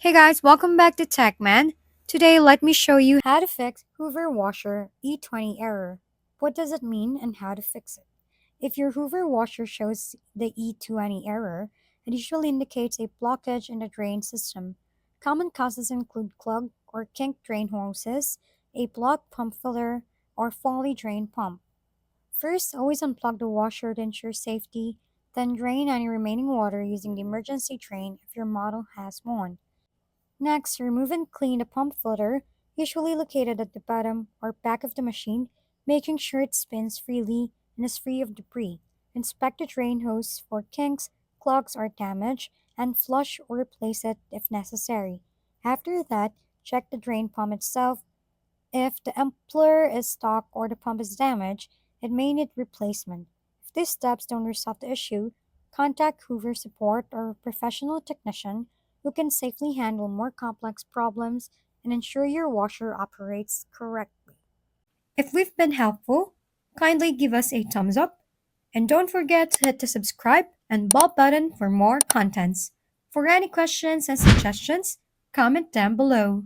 Hey guys, welcome back to TechMan. Today, let me show you how to fix Hoover washer E20 error. What does it mean and how to fix it? If your Hoover washer shows the E20 error, it usually indicates a blockage in the drain system. Common causes include clog or kinked drain hoses, a blocked pump filler, or faulty drain pump. First, always unplug the washer to ensure safety, then drain any remaining water using the emergency drain if your model has one. Next, remove and clean the pump filter, usually located at the bottom or back of the machine, making sure it spins freely and is free of debris. Inspect the drain hose for kinks, clogs, or damage, and flush or replace it if necessary. After that, check the drain pump itself. If the impler is stuck or the pump is damaged, it may need replacement. If these steps don't resolve the issue, contact Hoover support or a professional technician who can safely handle more complex problems and ensure your washer operates correctly. If we've been helpful, kindly give us a thumbs up and don't forget to hit the subscribe and bell button for more contents. For any questions and suggestions, comment down below.